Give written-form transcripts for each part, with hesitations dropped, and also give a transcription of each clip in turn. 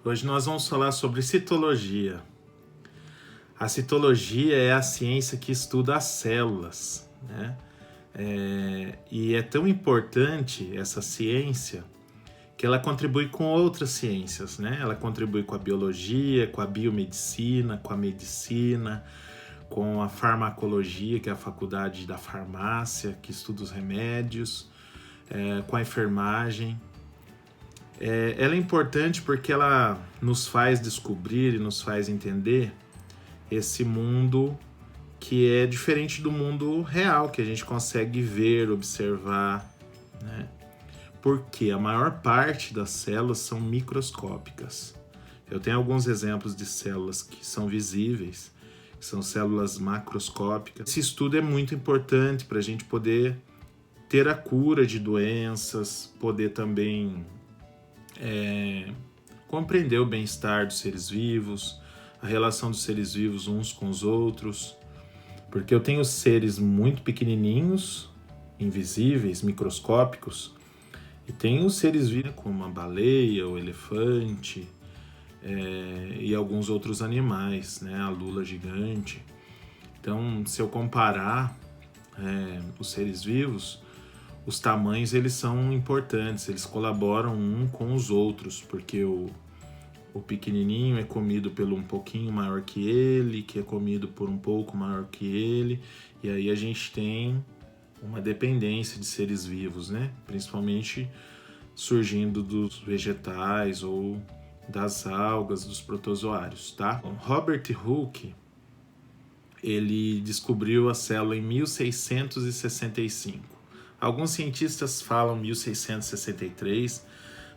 Hoje nós vamos falar sobre citologia. A citologia é a ciência que estuda as células, né? E é tão importante essa ciência que ela contribui com outras ciências, né? Ela contribui com a biologia, com a biomedicina, com a medicina, com a farmacologia, que é a faculdade da farmácia, que estuda os remédios, com a enfermagem. Ela é importante porque ela nos faz descobrir e nos faz entender esse mundo que é diferente do mundo real, que a gente consegue ver, observar, né? Porque a maior parte das células são microscópicas. Eu tenho alguns exemplos de células que são visíveis, que são células macroscópicas. Esse estudo é muito importante para a gente poder ter a cura de doenças, poder também compreender o bem-estar dos seres vivos, a relação dos seres vivos uns com os outros, porque eu tenho seres muito pequenininhos, invisíveis, microscópicos, e tem os seres vivos como a baleia, o elefante e alguns outros animais, né? A lula gigante. Então, se eu comparar os seres vivos, os tamanhos eles são importantes, eles colaboram um com os outros, porque o pequenininho é comido pelo um pouquinho maior que ele, que é comido por um pouco maior que ele, e aí a gente tem uma dependência de seres vivos, né? Principalmente surgindo dos vegetais ou das algas, dos protozoários, tá? Bom, Robert Hooke, ele descobriu a célula em 1665. Alguns cientistas falam 1663,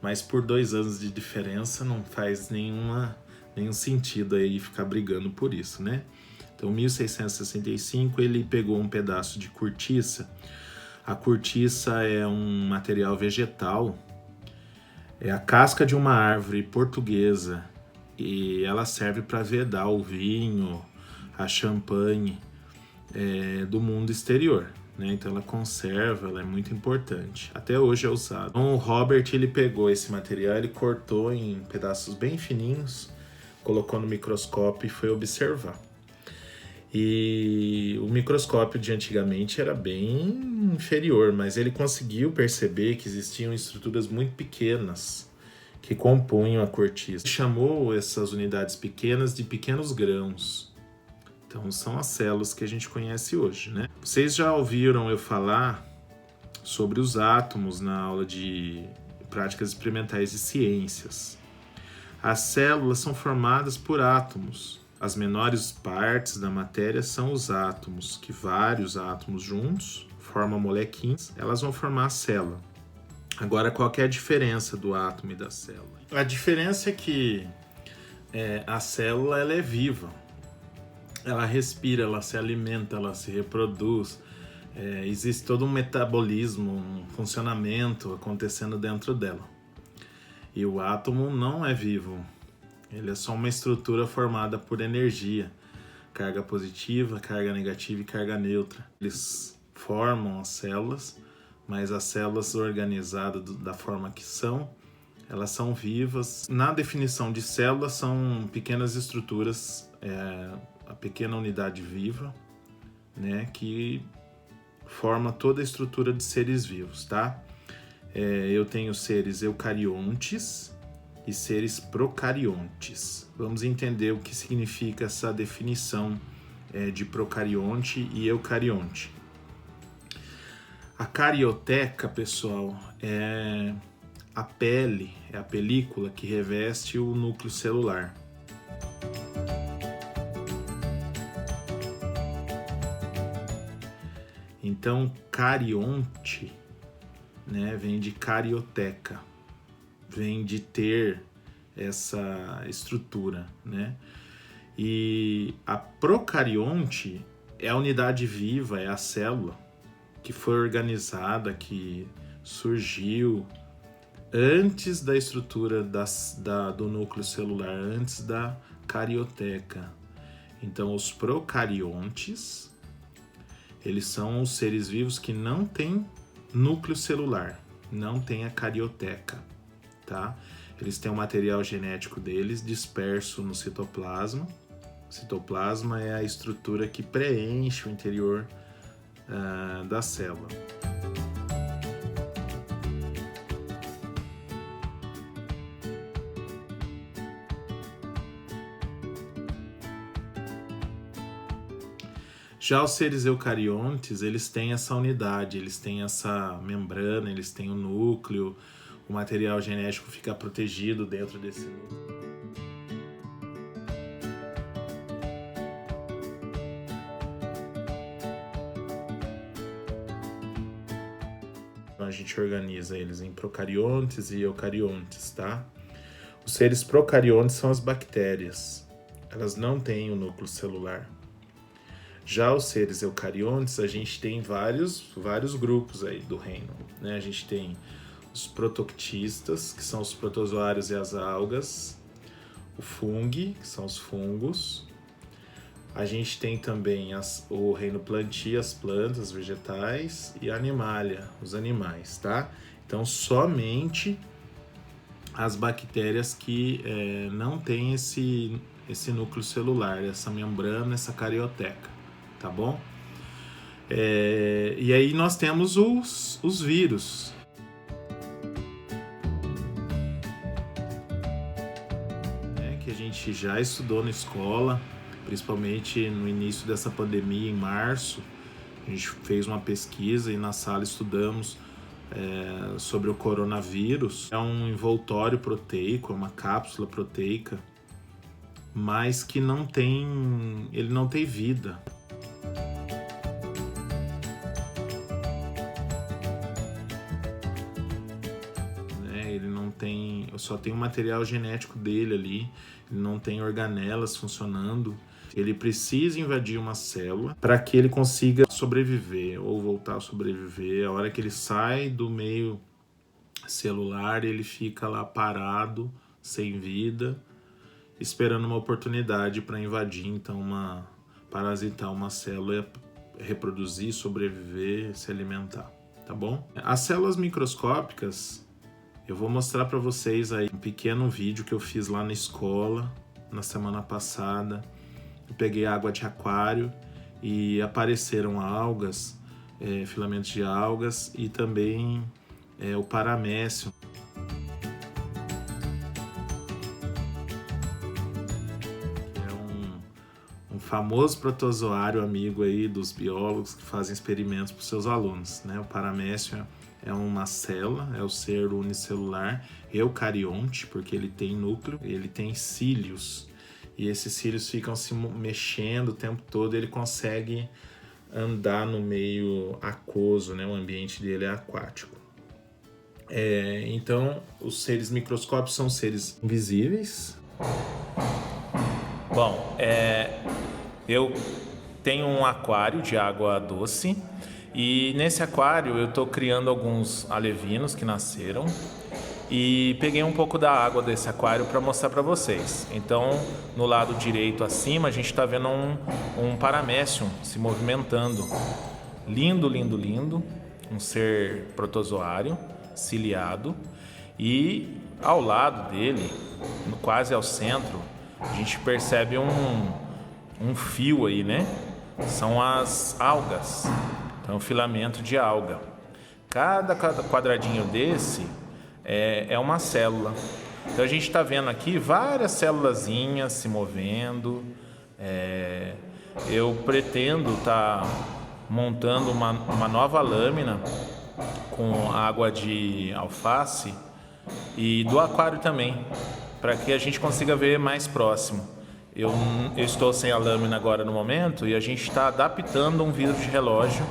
mas por 2 anos de diferença não faz nenhum sentido aí ficar brigando por isso, né? Então, em 1665, ele pegou um pedaço de cortiça. A cortiça é um material vegetal, é a casca de uma árvore portuguesa e ela serve para vedar o vinho, a champanhe do mundo exterior, né? Então ela conserva, ela é muito importante. Até hoje é usado. Então, o Robert ele pegou esse material, ele cortou em pedaços bem fininhos, colocou no microscópio e foi observar. E o microscópio de antigamente era bem inferior, mas ele conseguiu perceber que existiam estruturas muito pequenas que compunham a cortiça. Ele chamou essas unidades pequenas de pequenos grãos. Então são as células que a gente conhece hoje, né? Vocês já ouviram eu falar sobre os átomos na aula de práticas experimentais de ciências. As células são formadas por átomos. As menores partes da matéria são os átomos, que vários átomos juntos formam molequinhas, elas vão formar a célula. Agora, qual que é a diferença do átomo e da célula? A diferença é que a célula ela é viva. Ela respira, ela se alimenta, ela se reproduz. Existe todo um metabolismo, um funcionamento acontecendo dentro dela. E o átomo não é vivo. Ele é só uma estrutura formada por energia. Carga positiva, carga negativa e carga neutra. Eles formam as células, mas as células organizadas da forma que são, elas são vivas. Na definição de células, são pequenas estruturas, a pequena unidade viva, né, que forma toda a estrutura de seres vivos, tá? Eu tenho seres eucariontes e seres procariontes. Vamos entender o que significa essa definição de procarionte e eucarionte. A carioteca, pessoal, é a pele, é a película que reveste o núcleo celular. Então, carionte, né, vem de carioteca, vem de ter essa estrutura, né? E a procarionte é a unidade viva, é a célula que foi organizada, que surgiu antes da estrutura do núcleo celular, antes da carioteca. Então, os procariontes, eles são os seres vivos que não têm núcleo celular, não tem a carioteca, tá? Eles têm o material genético deles disperso no citoplasma. O citoplasma é a estrutura que preenche o interior da célula. Já os seres eucariontes, eles têm essa unidade, eles têm essa membrana, eles têm o núcleo, o material genético fica protegido dentro desse núcleo. Então a gente organiza eles em procariontes e eucariontes, tá? Os seres procariontes são as bactérias, elas não têm o núcleo celular. Já os seres eucariontes, a gente tem vários grupos aí do reino, né? A gente tem os protoctistas, que são os protozoários e as algas, o fungi, que são os fungos. A gente tem também o reino plantio, as plantas, vegetais, e a animalia, os animais, tá? Então, somente as bactérias que não têm esse núcleo celular, essa membrana, essa carioteca. Tá bom? E aí nós temos os vírus. Que a gente já estudou na escola, principalmente no início dessa pandemia, em março. A gente fez uma pesquisa e na sala estudamos sobre o coronavírus. É um envoltório proteico, é uma cápsula proteica, mas que ele não tem vida. Só tem o material genético dele ali, ele não tem organelas funcionando. Ele precisa invadir uma célula para que ele consiga sobreviver ou voltar a sobreviver. A hora que ele sai do meio celular, ele fica lá parado, sem vida, esperando uma oportunidade para invadir, então parasitar uma célula, reproduzir, sobreviver, se alimentar, tá bom? As células microscópicas, eu vou mostrar para vocês aí um pequeno vídeo que eu fiz lá na escola na semana passada. Eu peguei água de aquário e apareceram algas, filamentos de algas e também o paramécio. É um famoso protozoário amigo aí dos biólogos que fazem experimentos para os seus alunos, né? O paramécio é uma célula, é o ser unicelular eucarionte, porque ele tem núcleo, ele tem cílios, e esses cílios ficam se mexendo o tempo todo, ele consegue andar no meio aquoso, né? O ambiente dele é aquático. Então, os seres microscópicos são seres invisíveis. Bom, eu tenho um aquário de água doce, e nesse aquário eu estou criando alguns alevinos que nasceram e peguei um pouco da água desse aquário para mostrar para vocês. Então, no lado direito acima, a gente está vendo um paramécium se movimentando. Lindo, lindo, lindo. Um ser protozoário, ciliado. E ao lado dele, quase ao centro, a gente percebe um fio aí, né? São as algas. Então, filamento de alga. Cada quadradinho desse é uma célula. Então, a gente está vendo aqui várias célulazinhas se movendo. Eu pretendo estar montando uma nova lâmina com água de alface e do aquário também, para que a gente consiga ver mais próximo. Eu estou sem a lâmina agora no momento e a gente está adaptando um vidro de relógio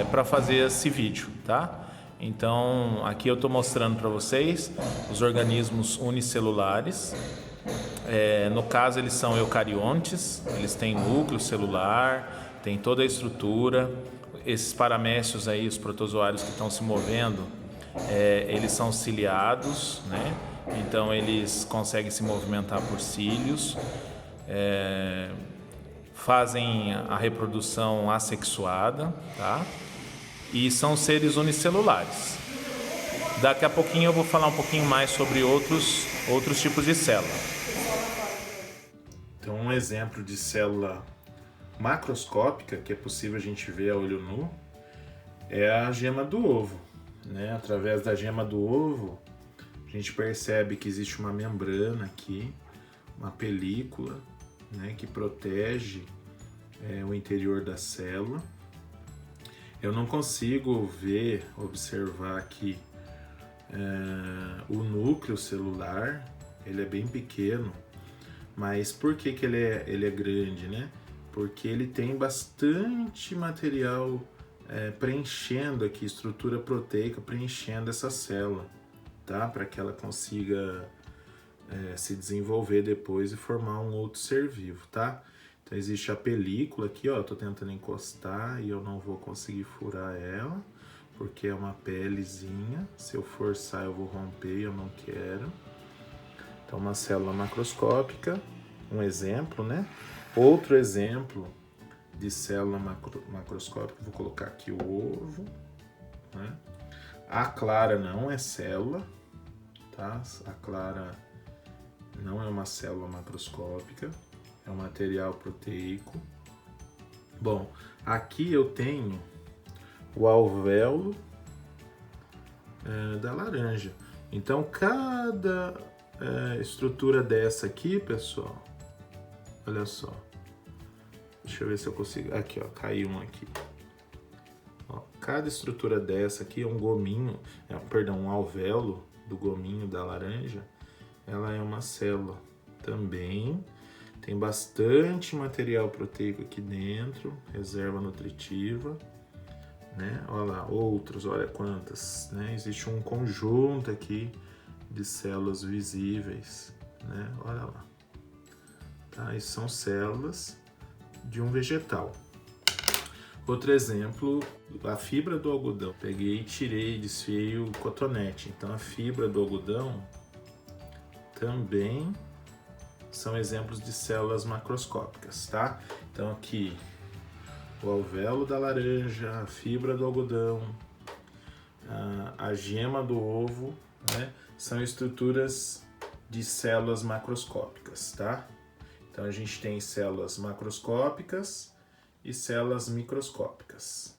para fazer esse vídeo, tá? Então, aqui eu estou mostrando para vocês os organismos unicelulares. No caso, eles são eucariontes, eles têm núcleo celular, tem toda a estrutura. Esses paramécios aí, os protozoários que estão se movendo, eles são ciliados, né? Então eles conseguem se movimentar por cílios, fazem a reprodução assexuada, tá? E são seres unicelulares. Daqui a pouquinho eu vou falar um pouquinho mais sobre outros tipos de célula. Então, um exemplo de célula macroscópica que é possível a gente ver a olho nu é a gema do ovo, né? Através da gema do ovo, a gente percebe que existe uma membrana aqui, uma película, né, que protege o interior da célula. Eu não consigo observar aqui o núcleo celular, ele é bem pequeno, mas por que ele é grande, né? Porque ele tem bastante material preenchendo aqui, estrutura proteica preenchendo essa célula, tá? Para que ela consiga se desenvolver depois e formar um outro ser vivo, tá? Então existe a película aqui, ó, eu tô tentando encostar e eu não vou conseguir furar ela, porque é uma pelezinha, se eu forçar eu vou romper e eu não quero. Então uma célula macroscópica, um exemplo, né? Outro exemplo de célula macroscópica, vou colocar aqui o ovo, né? A clara não é célula, tá? A clara não é uma célula macroscópica, é um material proteico. Bom, aqui eu tenho o alvéolo da laranja. Então, cada estrutura dessa aqui, pessoal, olha só. Deixa eu ver se eu consigo. Aqui, ó, caiu um aqui. Ó, cada estrutura dessa aqui é um gominho, um alvéolo do gominho da laranja. Ela é uma célula também. Tem bastante material proteico aqui dentro, reserva nutritiva, né? Olha lá, olha quantas, né? Existe um conjunto aqui de células visíveis, né? Olha lá. Tá? E são células de um vegetal. Outro exemplo, a fibra do algodão. Peguei, tirei, desfiei o cotonete. Então a fibra do algodão também são exemplos de células macroscópicas, tá? Então aqui o alvéolo da laranja, a fibra do algodão, a gema do ovo, né? São estruturas de células macroscópicas, tá? Então a gente tem células macroscópicas e células microscópicas.